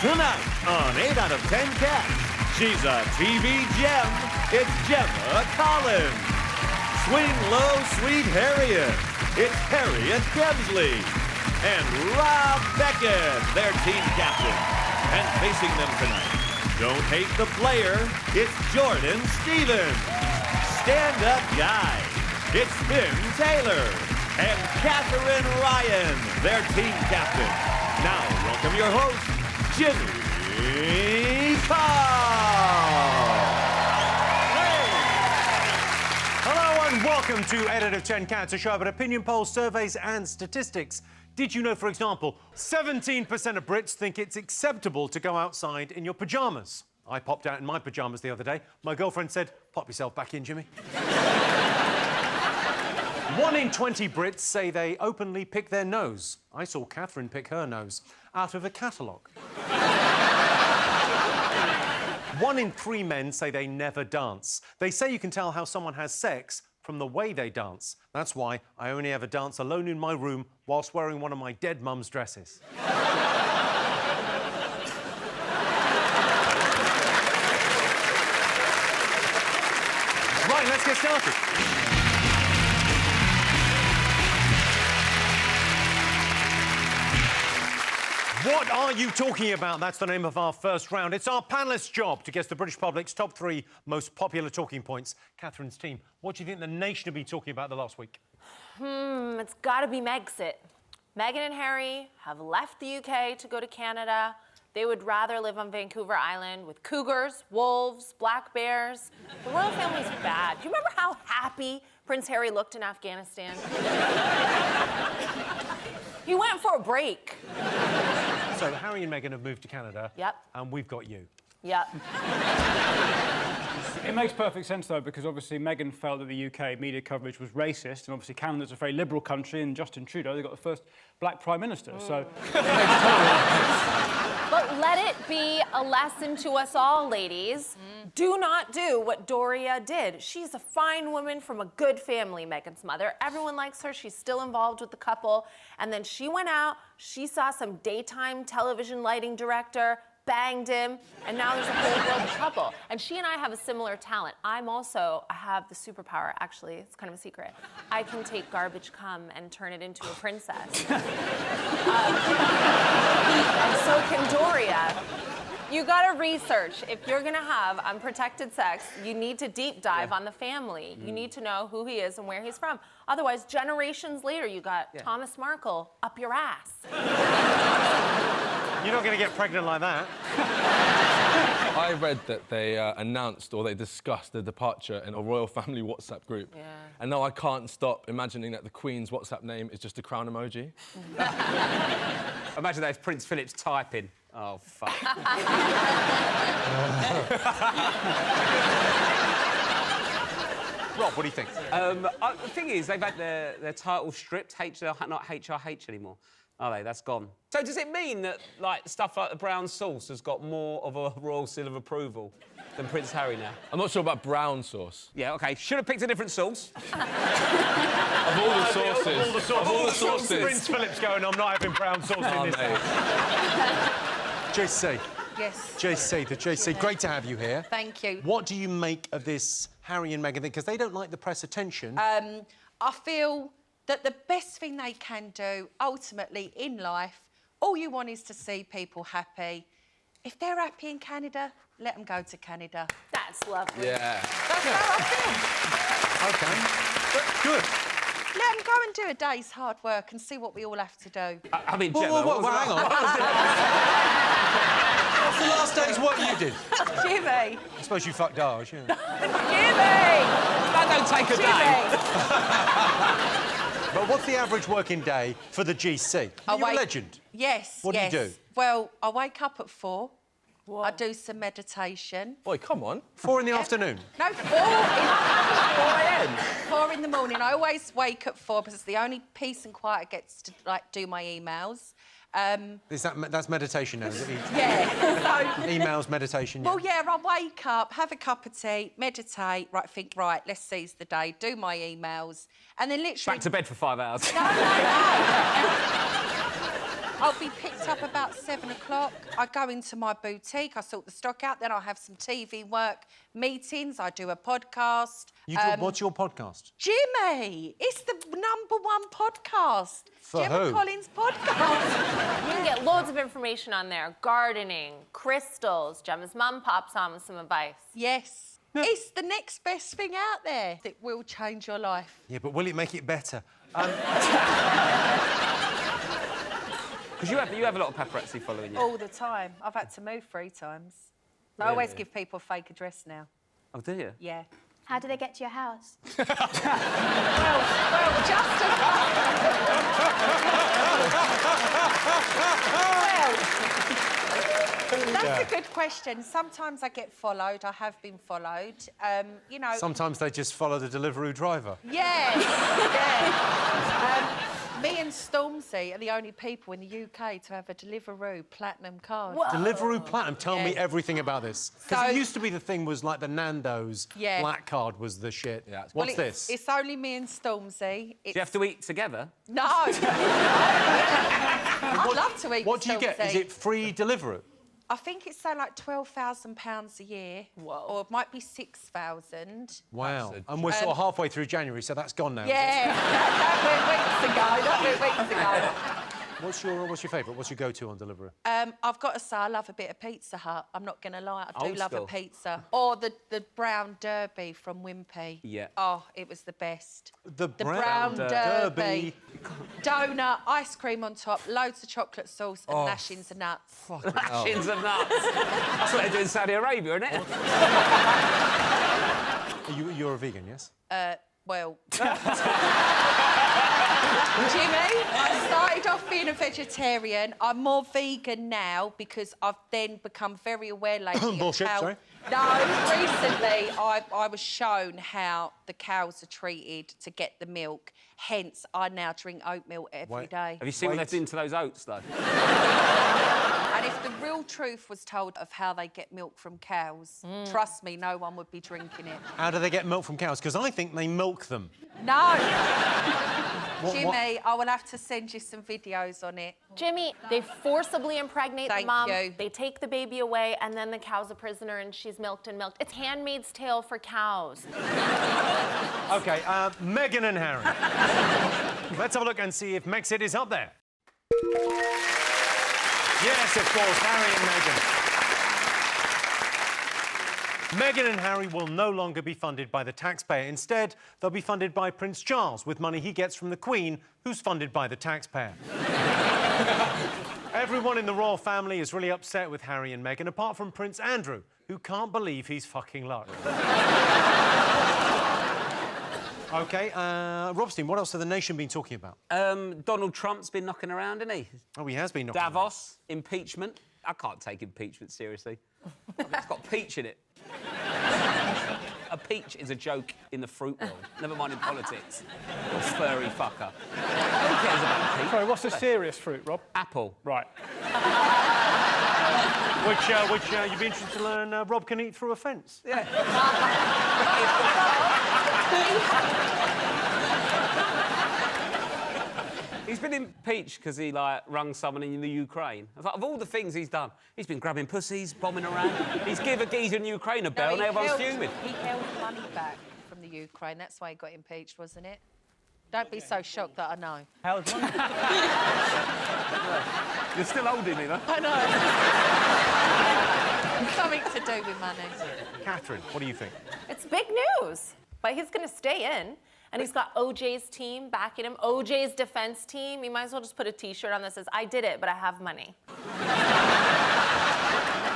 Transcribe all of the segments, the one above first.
Tonight on 8 out of 10 Cats, she's a TV gem. It's Gemma Collins. Swing low, sweet Harriet. It's Harriet Kemsley. And Rob Beckett, their team captain. And facing them tonight, don't hate the player, it's Jordan Stevens. Stand-up guy, it's Finn Taylor. And Catherine Ryan, their team captain. Now, welcome your host, Jimmy Carr. Hello and welcome to 8 out of 10 Cats, a show about opinion polls, surveys and statistics. Did you know, for example, 17% of Brits think it's acceptable to go outside in your pyjamas? I popped out in my pyjamas the other day. My girlfriend said, pop yourself back in, Jimmy. 1 in 20 Brits say they openly pick their nose. I saw Catherine pick her nose out of a catalogue. 1 in 3 men say they never dance. They say you can tell how someone has sex from the way they dance. That's why I only ever dance alone in my room whilst wearing one of my dead mum's dresses. Right, let's get started. What are you talking about? That's the name of our first round. It's our panellists' job to guess the British public's top 3 most popular talking points. Catherine's team, what do you think the nation have been talking about the last week? It's got to be Megxit. Meghan and Harry have left the UK to go to Canada. They would rather live on Vancouver Island with cougars, wolves, black bears. The royal family's bad. Do you remember how happy Prince Harry looked in Afghanistan? He went for a break. So Harry and Meghan have moved to Canada. Yep. And we've got you. Yep. It makes perfect sense, though, because obviously Meghan felt that the UK media coverage was racist, and obviously Canada's a very liberal country, and Justin Trudeau, they got the first black Prime Minister, so... But let it be a lesson to us all, ladies. Do not do what Doria did. She's a fine woman from a good family, Meghan's mother. Everyone likes her. She's still involved with the couple. And then she went out, she saw some daytime television lighting director, banged him, and now there's a whole world of trouble. And she and I have a similar talent. I have the superpower, actually, it's kind of a secret. I can take garbage cum and turn it into a princess. And so can Doria. You gotta research. If you're gonna have unprotected sex, you need to deep dive on the family. You need to know who he is and where he's from. Otherwise, generations later, you got Thomas Markle up your ass. You're not going to get pregnant like that. I read that they announced or they discussed the departure in a royal family WhatsApp group. Yeah. And now I can't stop imagining that the Queen's WhatsApp name is just a crown emoji. Imagine that if Prince Philip's typing. Oh, fuck. Rob, what do you think? The thing is, they've had their title stripped, not HRH anymore. Are they? That's gone. So does it mean that, like, stuff like the brown sauce has got more of a royal seal of approval than Prince Harry now? I'm not sure about brown sauce. Yeah, OK. Should have picked a different sauce. Of all the sauces. Of all the sauces. Prince Philip's going, I'm not having brown sauce in this house. JC. Yes. JC, the JC. Great to have you here. Thank you. What do you make of this Harry and Meghan thing? Because they don't like the press attention. I feel that the best thing they can do, ultimately, in life, all you want is to see people happy. If they're happy in Canada, let them go to Canada. That's lovely. Yeah. That's how I feel. OK. Good. Let them go and do a day's hard work and see what we all have to do. I mean, Gemma... hang on. What's the last day's work you did? Jimmy. I suppose you fucked ours, yeah. Jimmy! That don't take a day. But what's the average working day for the GC? You're a legend. Yes, What do you do? Well, I wake up at 4. Whoa. I do some meditation. Boy, come on. 4 in the afternoon? No, 4 a.m. 4 in the morning. I always wake at 4 because it's the only peace and quiet I get to, like, do my emails. That's meditation now, is it? Yeah. So, emails, meditation, yeah. Well, yeah, I wake up, have a cup of tea, meditate, think, right, let's seize the day, do my emails, and then literally... Back to bed for 5 hours. No. I'll be picked get up about 7 o'clock. I go into my boutique, I sort the stock out, then I have some TV work, meetings, I do a podcast. What's your podcast? Jimmy! It's the #1 podcast. For Gemma who? Collins podcast. You can get loads of information on there. Gardening, crystals. Gemma's mum pops on with some advice. Yes. It's the next best thing out there that will change your life. Yeah, but will it make it better? Because you have a lot of paparazzi following you. All the time. I've had to move 3 times. I always give people a fake address now. Oh, do you? Yeah. How do they get to your house? Well, just That's a good question. Sometimes I get followed. I have been followed. You know. Sometimes they just follow the Deliveroo driver. Yeah. Me and Stormzy are the only people in the UK to have a Deliveroo Platinum card. Whoa. Deliveroo Platinum. Tell me Yes. everything about this. Because So- it used to be the thing was like the Nando's Yeah. black card was the shit. Yeah, it's- What's Well, this? It's only me and Stormzy. Do you have to eat together? No. I'd love to eat What do you get? Stormzy. Is it free Deliveroo? I think it's like £12,000 a year. Whoa. Or it might be 6,000. Wow. That's And we're sort of halfway through January, so that's gone now. is it? Yeah, that went weeks ago. What's your favourite? What's your go-to on Deliveroo? I've got to say, I love a bit of Pizza Hut. I'm not going to lie, I do Old love school. a pizza. Or the brown derby from Wimpy. Yeah. Oh, it was the best. The brown derby. Donut, ice cream on top, loads of chocolate sauce and lashings of nuts. Shins of nuts. That's what they do in Saudi Arabia, isn't it? You're a vegan, yes? Well... Jimmy, I started off being a vegetarian. I'm more vegan now because I've then become very aware lately of Bullshit, how... sorry. No, recently I was shown how the cows are treated to get the milk. Hence, I now drink oatmeal every day. Have you seen what they've done to those oats, though? And if the real truth was told of how they get milk from cows, trust me, no one would be drinking it. How do they get milk from cows? Because I think they milk them. No! Jimmy, I will have to send you some videos on it. Jimmy, they forcibly impregnate the Thank mom. you. They take the baby away, and then the cow's a prisoner, and she's milked and milked. It's Handmaid's Tale for cows. OK, Meghan and Harry. Let's have a look and see if Megxit is up there. Yes, of course, Harry and Meghan. Meghan and Harry will no longer be funded by the taxpayer. Instead, they'll be funded by Prince Charles with money he gets from the Queen, who's funded by the taxpayer. Everyone in the royal family is really upset with Harry and Meghan, apart from Prince Andrew, who can't believe he's fucking luck. OK, Robstein, what else has the nation been talking about? Donald Trump's been knocking around, hasn't he? Oh, he has been knocking Davos, impeachment. I can't take impeachment seriously. It's got peach in it. A peach is a joke in the fruit world, never mind in politics. You furry fucker. Who cares about peach? Sorry, what's the serious fruit, Rob? Apple. Right. Which you'd be interested to learn Rob can eat through a fence. Yeah. He's been impeached because he, like, rung someone in the Ukraine. I was like, of all the things he's done, he's been grabbing pussies, bombing around. He's given a geezer in Ukraine a bell and everyone's fuming. He held money back from the Ukraine. That's why he got impeached, wasn't it? Don't be so shocked that I know. How's money? You're still holding me, though. I know. Something to do with money. Catherine, what do you think? It's big news. But he's going to stay in. And he's got OJ's team backing him, OJ's defense team. You might as well just put a T-shirt on that says, I did it, but I have money.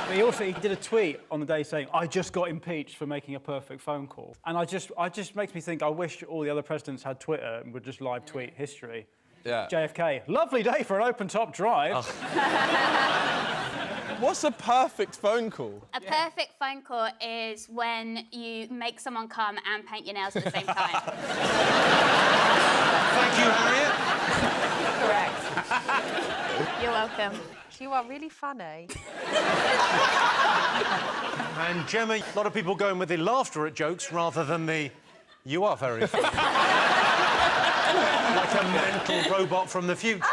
But he did a tweet on the day saying, I just got impeached for making a perfect phone call. And I just makes me think, I wish all the other presidents had Twitter and would just live tweet history. Yeah. JFK, lovely day for an open-top drive. Oh. What's a perfect phone call? A perfect phone call is when you make someone come and paint your nails at the same time. Thank you, Harriet. Correct. You're welcome. You are really funny. And Gemma, a lot of people going with the laughter at jokes rather than the... You are very funny. Like a mental robot from the future.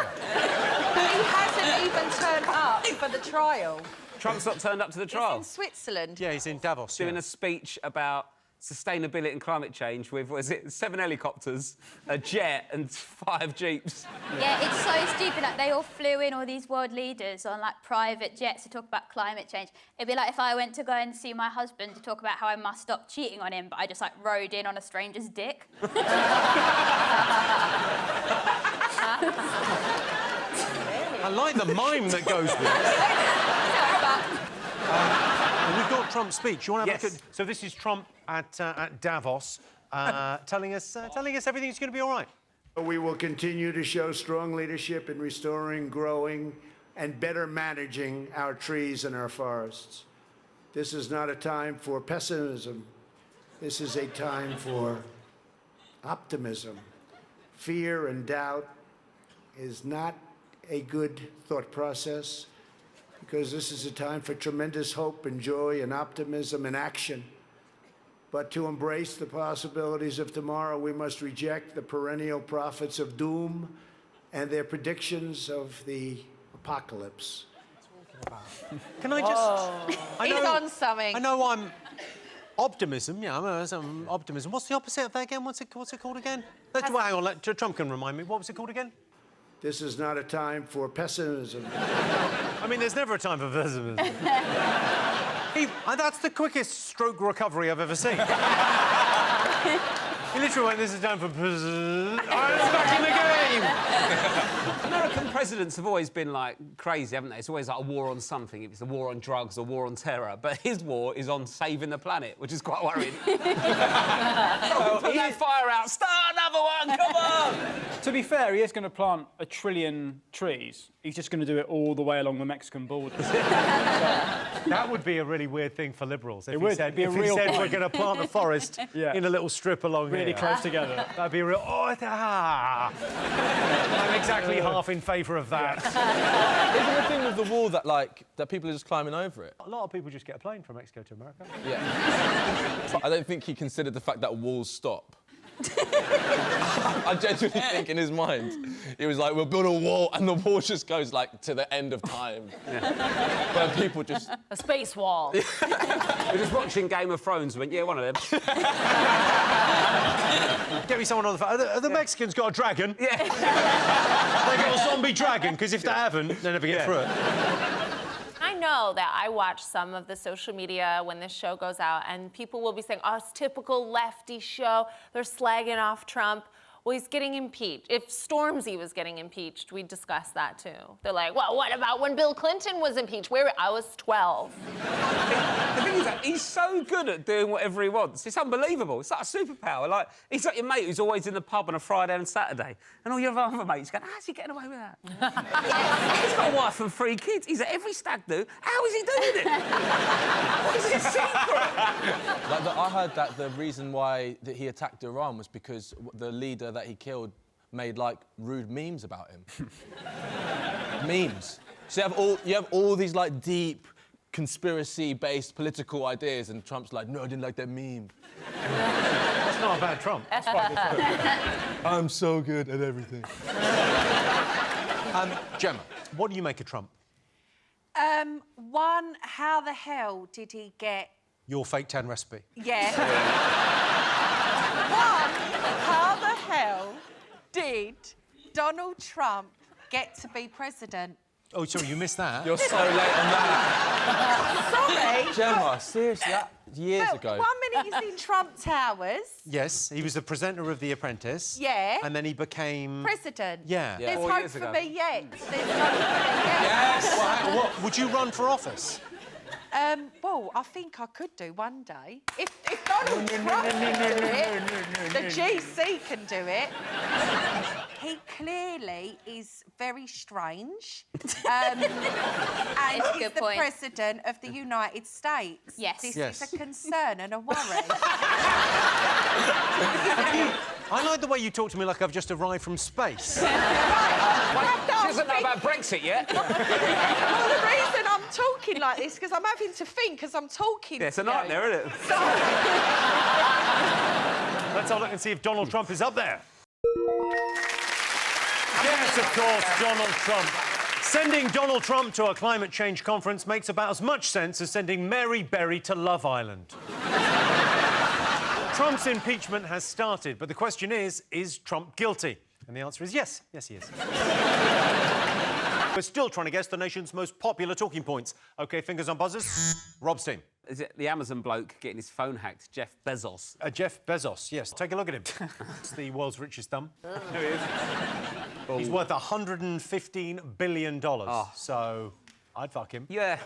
He hasn't even turned up for the trial. Trump's not turned up to the He's trial. in Switzerland. Yeah, he's in Davos. Doing a speech about sustainability and climate change with, what is it, 7 helicopters, a jet and 5 jeeps. Yeah, it's so stupid. Like, they all flew in, all these world leaders, on, like, private jets to talk about climate change. It'd be like if I went to go and see my husband to talk about how I must stop cheating on him, but I just, like, rode in on a stranger's dick. I like the mime that goes with it. We've got Trump's speech. You want to have a look at... So this is Trump at Davos telling us everything's going to be all right. We will continue to show strong leadership in restoring, growing, and better managing our trees and our forests. This is not a time for pessimism. This is a time for optimism. Fear and doubt is not a good thought process, because this is a time for tremendous hope and joy and optimism and action. But to embrace the possibilities of tomorrow, we must reject the perennial prophets of doom and their predictions of the apocalypse. Can I just... He's on something. I know I'm... Optimism, yeah, I'm optimism. What's the opposite of that again? What's it called again? Hang on, Trump can remind me. What was it called again? This is not a time for pessimism. I mean, there's never a time for pessimism. That's the quickest stroke recovery I've ever seen. He literally went, this is time for pessimism. I'm back in the game! American presidents have always been, like, crazy, haven't they? It's always like a war on something. If it's a war on drugs or war on terror. But his war is on saving the planet, which is quite worrying. Put that fire out. Start another one, come on! To be fair, he is going to plant 1 trillion trees. He's just going to do it all the way along the Mexican border. That would be a really weird thing for Liberals. If would. He said, It'd be a if real he said point. we're going to plant a forest in a little strip along Really here. close together. That'd be a real... I'm exactly half in favour of that. Isn't the thing with the wall that, like, that people are just climbing over it? A lot of people just get a plane from Mexico to America. Yeah. I don't think he considered the fact that walls stop. I genuinely think in his mind, he was like, we'll build a wall, and the wall just goes, like, to the end of time. Yeah. Where people just... A space wall. We're just watching Game of Thrones and went, yeah, one of them. Get me someone on the phone. Have the Mexicans got a dragon? Yeah. They got a zombie dragon, because if they haven't, they never get through it. I know that I watch some of the social media when this show goes out, and people will be saying, oh, it's typical lefty show. They're slagging off Trump. Well, he's getting impeached. If Stormzy was getting impeached, we'd discuss that too. They're like, well, what about when Bill Clinton was impeached? I was 12. The thing is that he's so good at doing whatever he wants. It's unbelievable. It's like a superpower. Like, he's like your mate who's always in the pub on a Friday and Saturday, and all your other mates going, how's he getting away with that? He's got a wife and 3 kids. He's at every stag do. How is he doing it? What is his secret? Like, I heard that the reason why that he attacked Iran was because the leader that he killed made, like, rude memes about him. Memes. So you have all these, like, deep, conspiracy-based political ideas, and Trump's like, no, I didn't like that meme. That's not a bad Trump. That's quite good. I'm so good at everything. Gemma, what do you make of Trump? One, how the hell did he get... Your fake 10 recipe. Yeah. One, how the hell did Donald Trump get to be president? Oh, sorry, you missed that. You're so late on that. Sorry. Gemma, seriously, that years But ago. 1 minute he's in Trump Towers. Yes, he was the presenter of The Apprentice. Yeah. And then he became... President. Yeah. Yeah. There's 4 hope years for ago. me yet. There's hope for me yet. Yes! What, would you run for office? Well, I think I could do one day. If Donald Trump can do it, the GC can do it. He clearly is very strange. And It's a he's good the point. President of the United States. Yes. This Yes. is a concern and a worry. I like the way you talk to me like I've just arrived from space. She doesn't know about Brexit yet. Well, the reason I'm talking like this because I'm having to think as I'm talking. Yeah, it's a to you. nightmare, isn't it? Let's have a look and see if Donald Trump is up there. Yes, of course, Donald Trump. Sending Donald Trump to a climate change conference makes about as much sense as sending Mary Berry to Love Island. Trump's impeachment has started, but the question is Trump guilty? And the answer is yes. Yes, he is. We're still trying to guess the nation's most popular talking points. OK, fingers on buzzers. Rob's team. Is it the Amazon bloke getting his phone hacked? Jeff Bezos. Jeff Bezos, yes. Take a look at him. It's the world's richest thumb. There he is. He's worth $115 billion. Oh. So I'd fuck him. Yeah.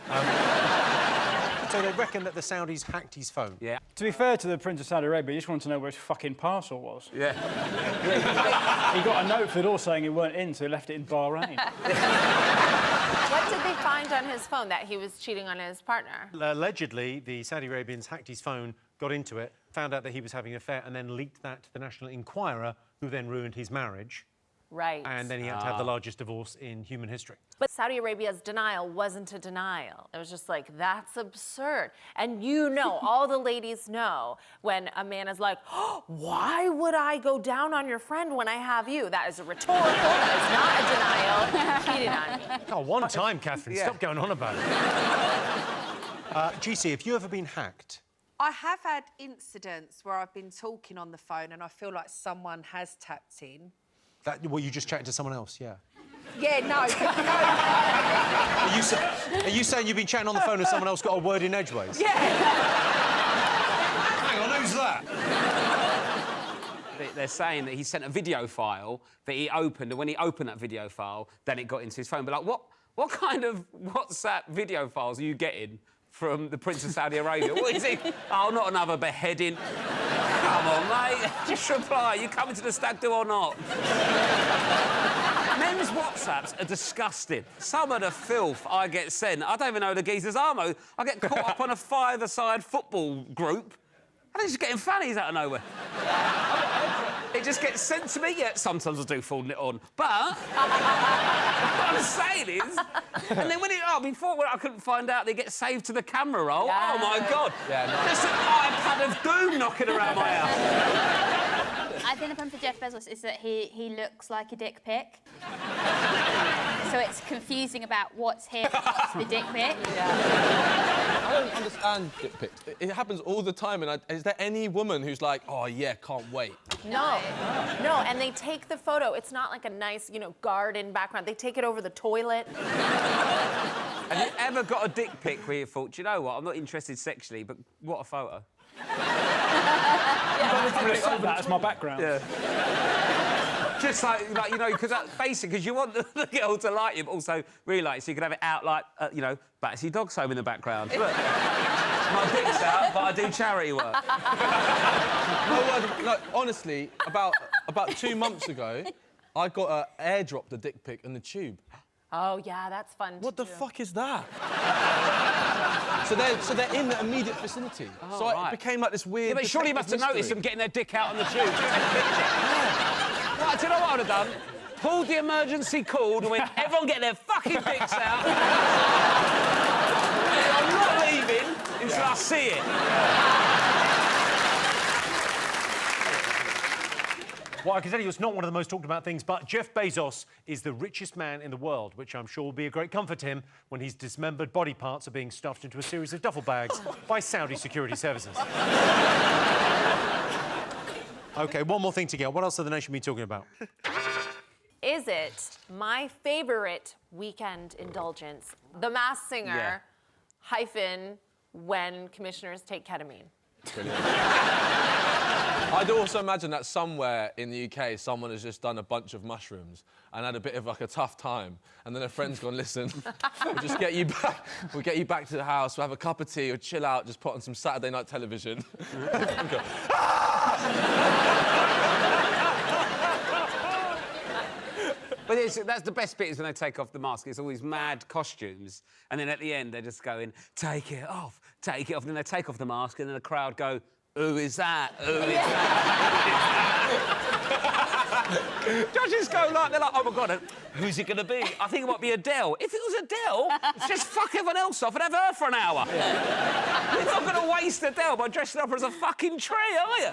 So they reckon that the Saudis hacked his phone. Yeah. To be fair to the Prince of Saudi Arabia, he just wanted to know where his fucking parcel was. Yeah. He got a note for the door saying he weren't in, so he left it in Bahrain. What did they find on his phone? That he was cheating on his partner? Allegedly, the Saudi Arabians hacked his phone, got into it, found out that he was having an affair, and then leaked that to the National Enquirer, who then ruined his marriage. Right. And then he had to have the largest divorce in human history. But Saudi Arabia's denial wasn't a denial. It was just like, that's absurd. And you know, all the ladies know when a man is like, oh, why would I go down on your friend when I have you? That is a rhetorical, that is not a denial. Cheating on me. Oh, one time, Catherine. Yeah. Stop going on about it. GC, have you ever been hacked? I have had incidents where I've been talking on the phone and I feel like someone has tapped in. Well, you just chatting to someone else, yeah. Yeah, no. Are you saying you've been chatting on the phone and someone else got a word in edgeways? Yeah. Hang on, who's that? They're saying that he sent a video file that he opened, and when he opened that video file, then it got into his phone. But, like, what kind of WhatsApp video files are you getting from the Prince of Saudi Arabia? What is it? Oh, not another beheading. Come on, mate. Just reply. You coming to the stag do or not? Men's WhatsApps are disgusting. Some of the filth I get sent, I don't even know the geezer's armo. I get caught up on a five-a-side football group, and they're just getting fannies out of nowhere. It just gets sent to me. Yeah, sometimes I do forward it on. But what I'm saying is... And then when before when I couldn't find out they get saved to the camera roll. Yeah. Oh, my God. Yeah, there's an iPad of doom knocking around my house. I think the problem for Jeff Bezos is that he looks like a dick pic. So it's confusing about what's him and what's the dick pic. I don't understand dick pics. It happens all the time, and is there any woman who's like, oh, yeah, can't wait? No, and they take the photo. It's not like a nice, garden background. They take it over the toilet. Have you ever got a dick pic where you thought, do you know what, I'm not interested sexually, but what a photo? That as my background. Yeah. Just like because basically, because you want the girl to like you, but also really like, so you can have it out like, Batsy Dog's Home in the background. Look, my dick's out, but I do charity work. No, honestly, about 2 months ago, I got airdropped a dick pic in the tube. Oh, yeah, that's fun What to the do. fuck is that? So they're in the immediate vicinity. Oh, so right. it became like this weird... Yeah, but surely you must have noticed them getting their dick out on the tube. Right, do you know what I would have done? Pulled the emergency cord and went, everyone get their fucking dicks out. I'm not leaving until I see it. Well, I can tell you it's not one of the most talked about things, but Jeff Bezos is the richest man in the world, which I'm sure will be a great comfort to him when his dismembered body parts are being stuffed into a series of duffel bags by Saudi security services. OK, one more thing to get. What else have the nation been talking about? Is it my favorite weekend indulgence, The Masked Singer, hyphen when commissioners take ketamine? Brilliant. I'd also imagine that somewhere in the UK, someone has just done a bunch of mushrooms and had a bit of like a tough time, and then a friend's gone, listen, we'll just get you back. We'll get you back to the house. We'll have a cup of tea, or chill out, just put on some Saturday night television. And go, But that's the best bit is when they take off the mask. It's all these mad costumes, and then at the end they're just going, take it off, take it off. And then they take off the mask, and then the crowd go, who is that? Who is that? Judges go like, they're like, oh my God, who's it going to be? I think it might be Adele. If it was Adele, just fuck everyone else off and have her for an hour. Yeah. You're not going to waste Adele by dressing up as a fucking tree, are you?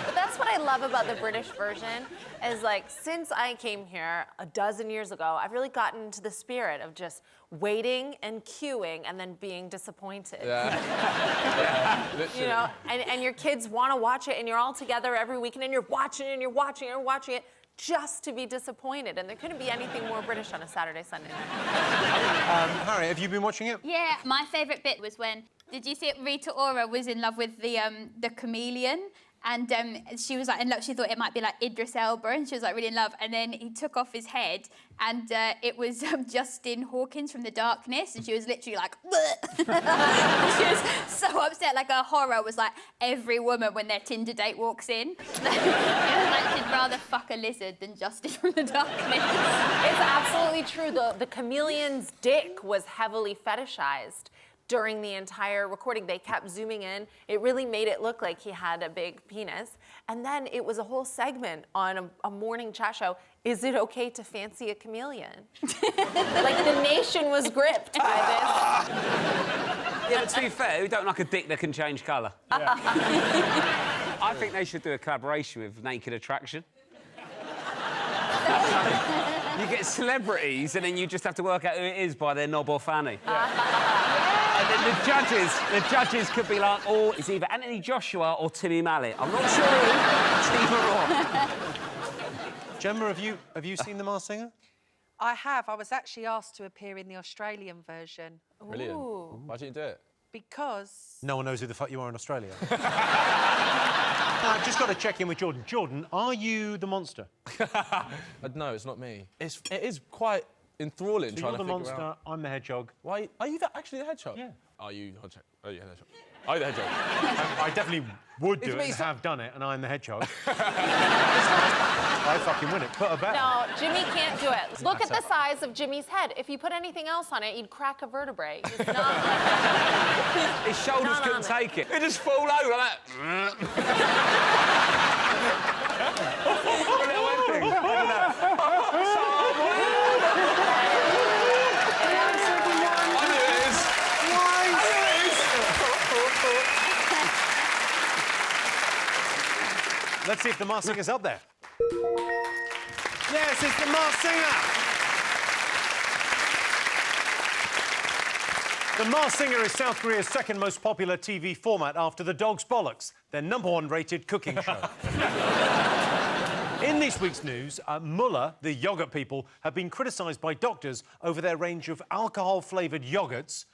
But that's what I love about the British version, is like, since I came here a dozen years ago, I've really gotten into the spirit of just waiting and queuing and then being disappointed. Yeah. You know, and your kids want to watch it, and you're all together every weekend, and you're watching it, and you're watching it, and watching it, just to be disappointed. And there couldn't be anything more British on a Saturday, Sunday night. Harriet, have you been watching it? Yeah, my favourite bit was when, did you see it? Rita Ora was in love with the chameleon. And she was like in love. She thought it might be like Idris Elba, and she was like really in love. And then he took off his head, and it was Justin Hawkins from The Darkness, and she was literally like, she was so upset. Like her horror was like every woman when their Tinder date walks in. It was like she'd rather fuck a lizard than Justin from The Darkness. It's absolutely true. The chameleon's dick was heavily fetishized during the entire recording. They kept zooming in. It really made it look like he had a big penis. And then it was a whole segment on a morning chat show. Is it okay to fancy a chameleon? Like the nation was gripped by this. Yeah, but to be fair, we don't like a dick that can change colour. Yeah. I think they should do a collaboration with Naked Attraction. You get celebrities, and then you just have to work out who it is by their knob or fanny. And then the judges could be like, oh, it's either Anthony Joshua or Timmy Mallet. I'm not sure who. It's either or. Gemma, have you seen The Masked Singer? I have. I was actually asked to appear in the Australian version. Brilliant. Why didn't you do it? Because... No one knows who the fuck you are in Australia. I've just got to check in with Jordan. Jordan, are you the monster? No, it's not me. It is quite enthralling So trying you're to the figure monster, out. I'm the hedgehog. Why are you actually the hedgehog? Yeah. Are you the hedgehog? Are you the hedgehog? Are you the hedgehog? I definitely would do It's it me, and so- have done it, and I'm the hedgehog. I fucking win it. Put a bet. No, Jimmy can't do it. Look at the size of Jimmy's head. If you put anything else on it, you'd crack a vertebrae. It's not... His shoulders Not couldn't on it. take it. It just fall over like that. Let's see if The Masked Singer's up there. Yes, it's The Masked Singer! The Masked Singer is South Korea's second most popular TV format after The Dog's Bollocks, their #1 rated cooking show. In this week's news, Muller, the yoghurt people, have been criticised by doctors over their range of alcohol-flavoured yoghurts.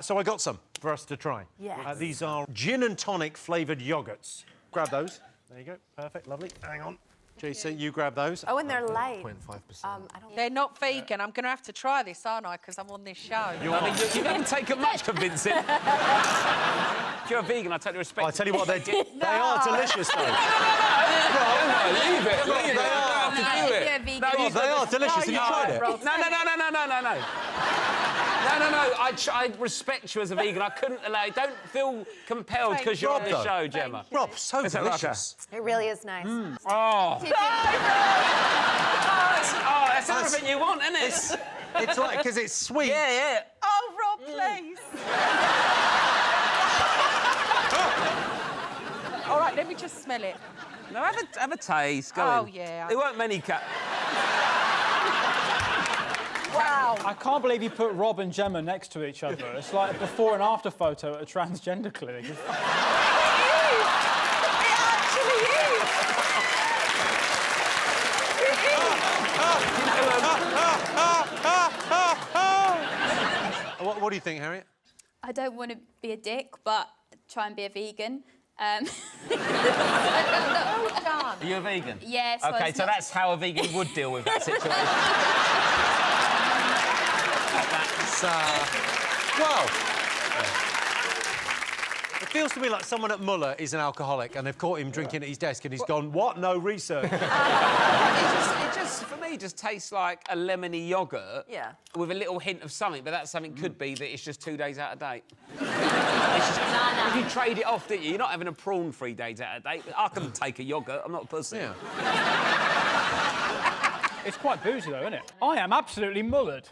So I got some for us to try. Yes. These are gin and tonic flavoured yoghurts. Grab those. There you go. Perfect. Lovely. Hang on. JC, you grab those. Oh, and they're light. 0.5%. I don't... They're not vegan. I'm going to have to try this, aren't I? Because I'm on this show. I mean, you haven't taken much convincing. If you're a vegan, I totally respect I tell you what, they are delicious, though. No, leave it. Leave it. You don't have to do it. You're a vegan. No, Oh, they are delicious. Have you tried it? No. I respect you as a vegan. I couldn't allow. Don't feel compelled because you're on the Rob, though. show, Gemma. Rob, so Is that delicious. It really is nice. Oh, Do you think- that's everything you want, isn't it? It's like, because it's sweet. Yeah. Oh, Rob, please. All right, let me just smell it. No, have a taste. Go Oh, in. yeah. There weren't many cat. Wow. I can't believe you put Rob and Gemma next to each other. It's like a before and after photo at a transgender clinic. It actually is. What do you think, Harriet? I don't want to be a dick, but try and be a vegan. Well done. Are you a vegan? Yeah, so Okay, it's so not- that's how a vegan would deal with that situation. Well, it feels to me like someone at Muller is an alcoholic and they've caught him drinking at his desk and he's gone, what? No research. It just, for me, just tastes like a lemony yoghurt. Yeah. With a little hint of something, but that something could be that it's just 2 days out of date. It's just, if you trade it off, didn't you? You're not having a prawn 3 days out of date. I can take a yoghurt. I'm not a pussy. Yeah. It's quite boozy, though, isn't it? I am absolutely mullered.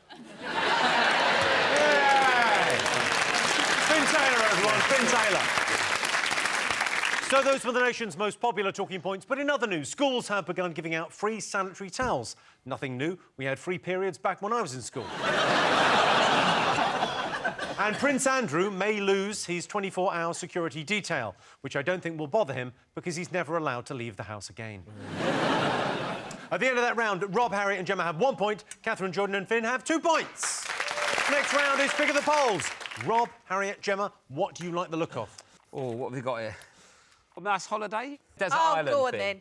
Finn Taylor, everyone. Finn Taylor. So those were the nation's most popular talking points, but in other news, schools have begun giving out free sanitary towels. Nothing new. We had free periods back when I was in school. And Prince Andrew may lose his 24-hour security detail, which I don't think will bother him because he's never allowed to leave the house again. At the end of that round, Rob, Harriet and Gemma have 1 point. Catherine, Jordan and Finn have 2 points. Next round is Pick of the Polls. Rob, Harriet, Gemma, what do you like the look of? Oh, what have we got here? A nice holiday? Desert Oh, island go on thing. then.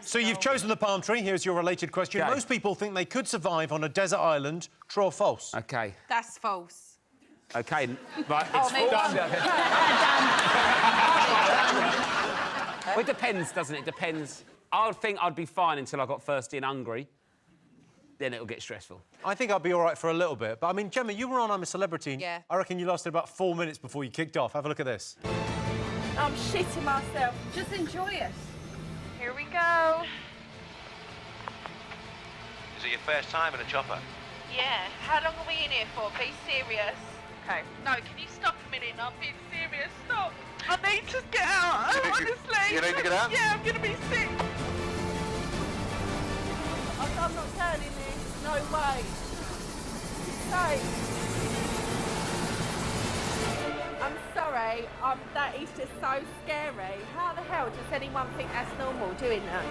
So you've chosen the palm tree. Here's your related question. Okay. Most people think they could survive on a desert island. True or false? OK. That's false. OK, right, it's maybe false. done. Well, it depends, doesn't it? Depends. I would think I'd be fine until I got thirsty and hungry. Then it'll get stressful. I think I'll be all right for a little bit. But, I mean, Gemma, you were on I'm a Celebrity. And Yeah. I reckon you lasted about 4 minutes before you kicked off. Have a look at this. I'm shitting myself. Just enjoy it. Here we go. Is it your first time in a chopper? Yeah. How long are we in here for? Be serious. Okay. No, can you stop a minute? I'm being serious. Stop. I need to get out. Honestly. You need to get out? Yeah, I'm gonna be sick. I'm not turning this. No way. Sorry. I'm sorry. That is just so scary. How the hell does anyone think that's normal doing that?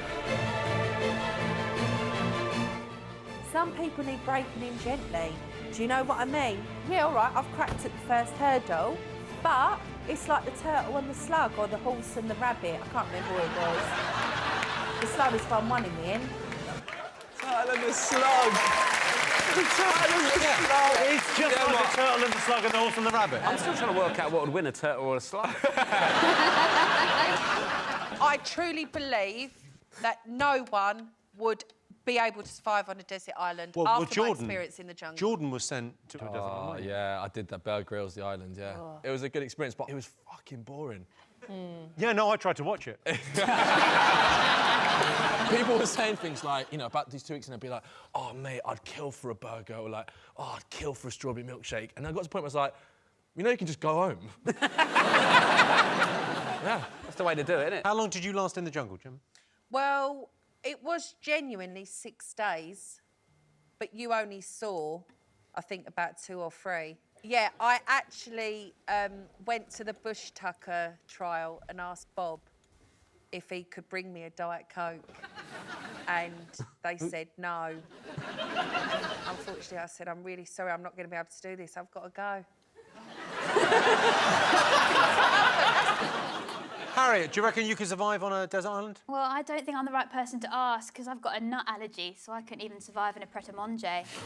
Some people need breaking in gently. Do you know what I mean? Yeah, all right, I've cracked at the first hurdle, but it's like the turtle and the slug, or the horse and the rabbit. I can't remember what it was. The slowest one won in the end. Turtle and the slug. The turtle and the slug. It's just like the turtle and the slug and the horse and the rabbit. I'm still trying to work out what would win, a turtle or a slug. I truly believe that no one would be able to survive on a desert island after my experience in the jungle. Jordan was sent to a desert Oh, island. yeah, I did that. Bear Grylls, the island, yeah. Oh. It was a good experience, but it was fucking boring. Yeah, no, I tried to watch it. People were saying things like, you know, about these 2 weeks, and they'd be like, oh, mate, I'd kill for a burger, or like, oh, I'd kill for a strawberry milkshake. And I got to the point where I was like, you know, you can just go home. Yeah, that's the way to do it, isn't it? How long did you last in the jungle, Jim? Well, it was genuinely 6 days, but you only saw, I think, about 2 or 3. Yeah, I actually went to the Bush Tucker trial and asked Bob if he could bring me a Diet Coke, and they said no. Unfortunately, I said, I'm really sorry, I'm not going to be able to do this. I've got to go. Harriet, do you reckon you could survive on a desert island? Well, I don't think I'm the right person to ask because I've got a nut allergy, so I couldn't even survive in a pret-a-manger. Dangerous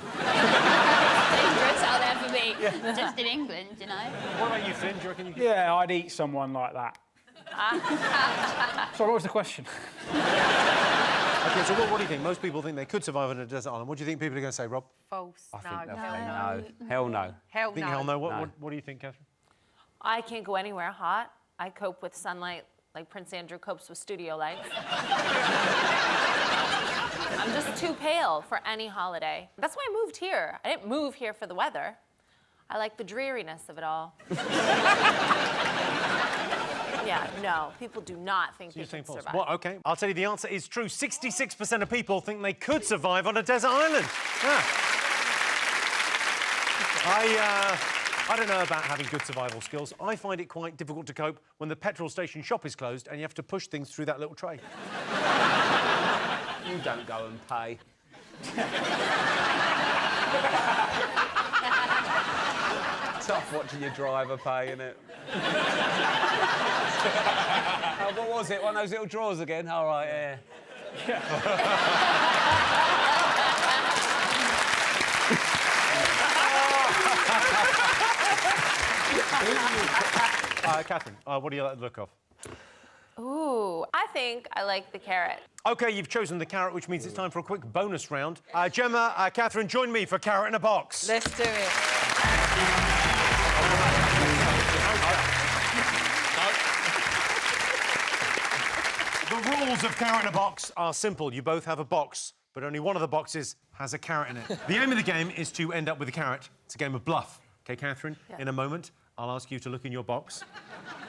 out there for me, just in England, you know. What about you, Finn? Do you reckon you could... Yeah, I'd eat someone like that. Sorry, what was the question? OK, so what do you think? Most people think they could survive on a desert island. What do you think people are going to say, Rob? False. I think No. definitely no. Hell no. Hell Think no. hell no. No. What do you think, Catherine? I can't go anywhere hot. I cope with sunlight like Prince Andrew copes with studio lights. I'm just too pale for any holiday. That's why I moved here. I didn't move here for the weather. I like the dreariness of it all. Yeah, no, people do not think they can survive. Well, OK, I'll tell you the answer is true. 66% of people think they could survive on a desert island. Yeah. I don't know about having good survival skills. I find it quite difficult to cope when the petrol station shop is closed and you have to push things through that little tray. You don't go and pay. Tough watching your driver pay, innit? Oh, what was it? One of those little drawers again? All right, yeah. Catherine, what do you like the look of? Ooh, I think I like the carrot. OK, you've chosen the carrot, which means it's time for a quick bonus round. Gemma, Catherine, join me for Carrot in a Box. Let's do it. The rules of Carrot in a Box are simple. You both have a box, but only one of the boxes has a carrot in it. The aim of the game is to end up with a carrot. It's a game of bluff. OK, Catherine, in a moment, I'll ask you to look in your box.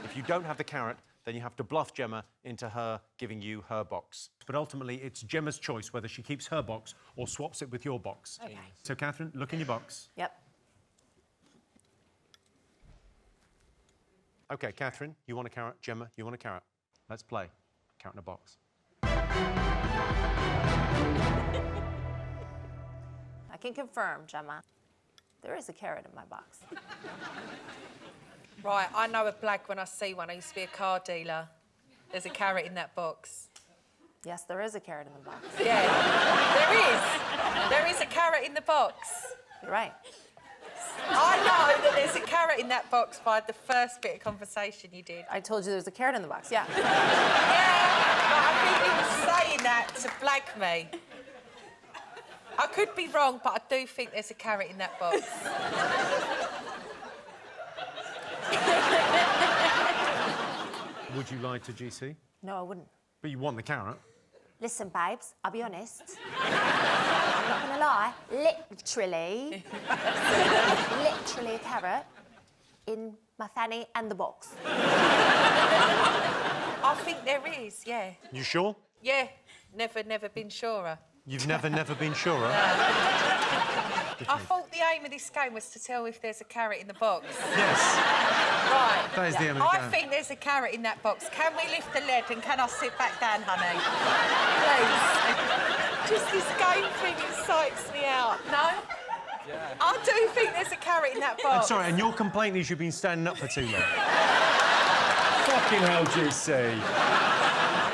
If you don't have the carrot, then you have to bluff Gemma into her giving you her box. But ultimately, it's Gemma's choice whether she keeps her box or swaps it with your box. Okay. So, Catherine, look in your box. Yep. OK, Catherine, you want a carrot. Gemma, you want a carrot. Let's play. Carrot in a box. I can confirm, Gemma. There is a carrot in my box. Right, I know a blag when I see one. I used to be a car dealer. There's a carrot in that box. Yes, there is a carrot in the box. Yeah, there is. There is a carrot in the box. You're right. I know that there's a carrot in that box by the first bit of conversation you did. I told you there's a carrot in the box, yeah. Yeah, but I think you were saying that to blag me. I could be wrong, but I do think there's a carrot in that box. Would you lie to GC? No, I wouldn't. But you want the carrot. Listen, babes, I'll be honest. I'm not gonna lie. Literally a carrot in my fanny and the box. I think there is, yeah. You sure? Yeah, never been surer. You've never been surer? I thought the aim of this game was to tell if there's a carrot in the box. Yes. Right. That is the aim of the I game. think there's a carrot in that box. Can we lift the lid and can I sit back down, honey? Please. Just this game thing excites me out. No? Yeah. I do think there's a carrot in that box. I'm sorry, and your complaint is you've been standing up for too long. Fucking hell, GC.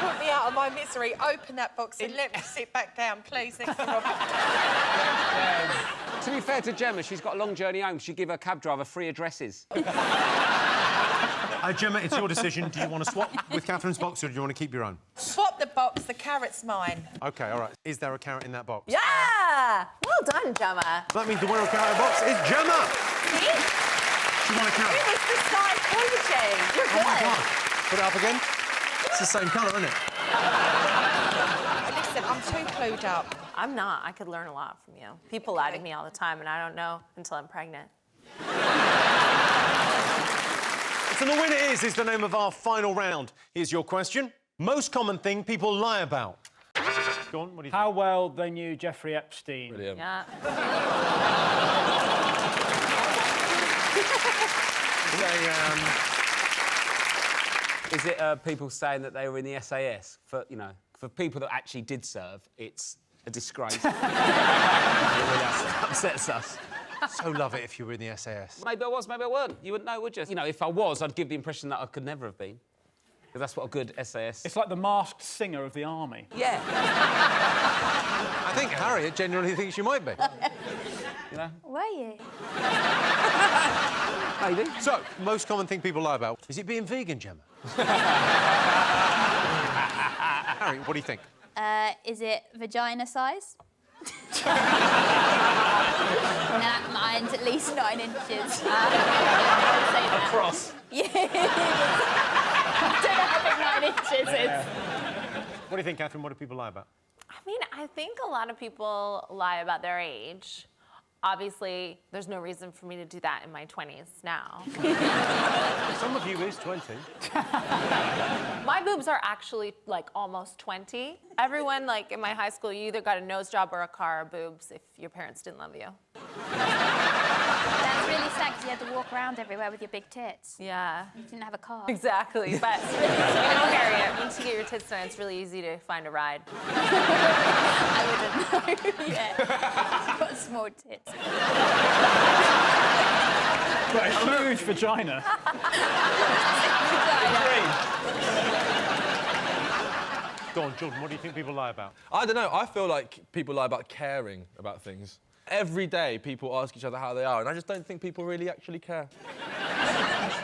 Put me out of my misery. Open that box and let me sit back down, please, next to Robert. To be fair to Gemma, she's got a long journey home. She'd give her cab driver free addresses. Gemma, it's your decision. Do you want to swap with Catherine's box or do you want to keep your own? Swap the box, the carrot's mine. OK, all right. Is there a carrot in that box? Yeah! Well done, Gemma. That means the winner of Carrot in the Box is Gemma! See? She won a carrot. It was the psychology. You're good. Oh, my God. Put it up again. It's the same colour, isn't it? Listen, I'm too clued up. I'm not. I could learn a lot from you. People lie to me all the time, and I don't know until I'm pregnant. So the winner is the name of our final round. Here's your question. Most common thing people lie about. Go on, what do you think? How well they knew Jeffrey Epstein. Brilliant. Yeah. Is it people saying that they were in the SAS? For people that actually did serve, it's a disgrace. It really upsets us. So love it if you were in the SAS. Maybe I was, maybe I weren't. You wouldn't know, would you? You know, if I was, I'd give the impression that I could never have been. Because that's what a good SAS... It's like the masked singer of the army. Yeah. I think Harriet genuinely thinks you might be. You know? Were you? Maybe. So, most common thing people lie about. Is it being vegan, Gemma? Harry, what do you think? Is it vagina size? Mine's at least 9 inches. Across. Yeah. I don't know how big 9 inches is. What do you think, Catherine? What do people lie about? I mean, I think a lot of people lie about their age. Obviously, there's no reason for me to do that in my 20s now. Some of you is 20. My boobs are actually, like, almost 20. Everyone, like, in my high school, you either got a nose job or a car or boobs if your parents didn't love you. That's really sad because you had to walk around everywhere with your big tits. Yeah. You didn't have a car. Exactly, but you know, Harriet, once you get your tits done, it's really easy to find a ride. I wouldn't know. Yeah. I've got small tits. But a huge vagina. Go on, Jordan, what do you think people lie about? I don't know. I feel like people lie about caring about things. Every day, people ask each other how they are, and I just don't think people really actually care.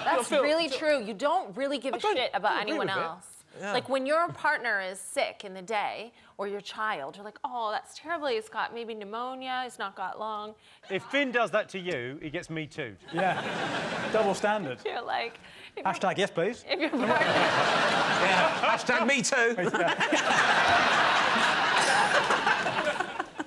That's really true. You don't really give a shit about anyone else. Like when your partner is sick in the day, or your child, you're like, oh, that's terrible. He's got maybe pneumonia. He's not got long. If Finn does that to you, he gets me too. Yeah. Double standard. You're like... Hashtag yes, please. If your partner... Yeah. Hashtag me too.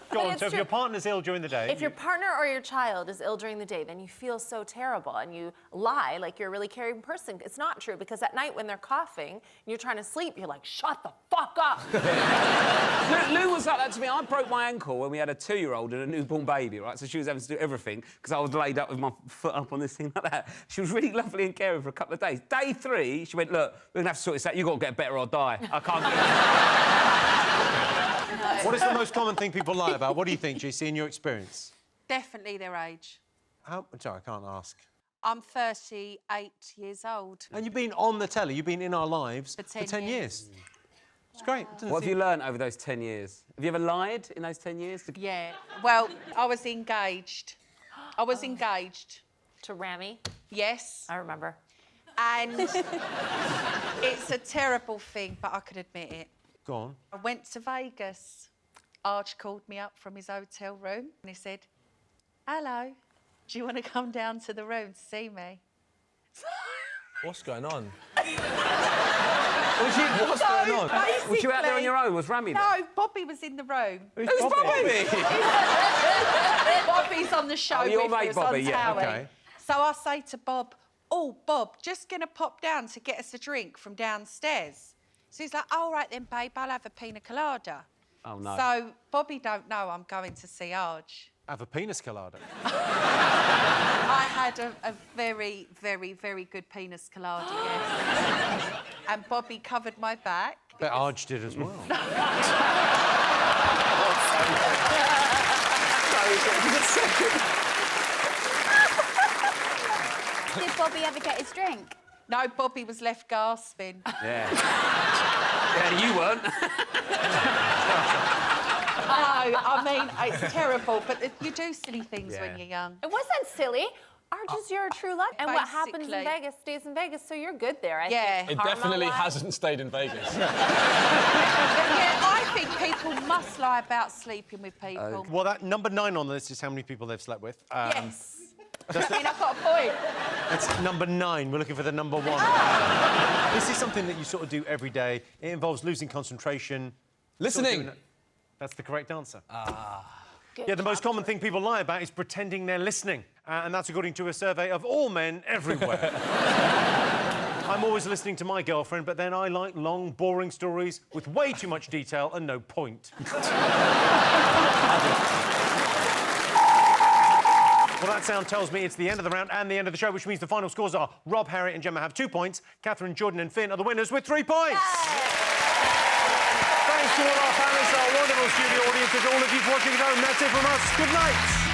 Go on, so if your partner's ill during the day... If your partner or your child is ill during the day, then you feel so terrible and you lie like you're a really caring person. It's not true, because at night when they're coughing and you're trying to sleep, you're like, shut the fuck up. Lou was like that to me. I broke my ankle when we had a 2-year-old and a newborn baby, right? So she was having to do everything because I was laid up with my foot up on this thing like that. She was really lovely and caring for a couple of days. Day 3, she went, look, we're going to have to sort this out. You've got to get better or die. I can't do it. What is the most common thing people lie about? What do you think, GC, in your experience? Definitely their age. Sorry, I can't ask. I'm 38 years old. And you've been on the telly, you've been in our lives for 10 years. It's great. What have you learned over those 10 years? Have you ever lied in those 10 years? Yeah. Well, I was engaged. I was engaged. To Rami? Yes. I remember. And it's a terrible thing, but I could admit it. Go on. I went to Vegas. Arch called me up from his hotel room and he said, hello, do you want to come down to the room to see me? What's going on? What's going on? Was you out there on your own? Was Rami there? No, Bobby was in the room. Who's Bobby? Bobby's on the show your with mate us Bobby, on yeah, Towie. okay. So I say to Bob, oh, Bob, just going to pop down to get us a drink from downstairs. So he's like, all right then, babe, I'll have a pina colada. Oh, no. So Bobby don't know I'm going to see Arj. Have a penis colada. I had a very, very, very good penis colada, yes. And Bobby covered my back. Bet Arj did as well. Did Bobby ever get his drink? No, Bobby was left gasping. Yeah. Yeah, you weren't. No, I mean, it's terrible, but you do silly things when you're young. It wasn't silly. Arj is your true love. And what happens in Basically. Vegas stays in Vegas, so you're good there, I Yeah. think. It definitely hasn't stayed in Vegas. Yeah, I think people must lie about sleeping with people. Well, that number 9 on the list is how many people they've slept with. Yes. I mean, I've got a point. It's number 9. We're looking for the number 1. This is something that you sort of do every day. It involves losing concentration. Listening. That's the correct answer. Yeah, the most common thing people lie about is pretending they're listening. And that's according to a survey of all men everywhere. I'm always listening to my girlfriend, but then I like long, boring stories with way too much detail and no point. Well, that sound tells me it's the end of the round and the end of the show, which means the final scores are Rob, Harriet and Gemma have 2 points. Catherine, Jordan and Finn are the winners with 3 points. Thanks to all our panellists, our wonderful studio audience, and to all of you for watching at home. That's it from us. Good night.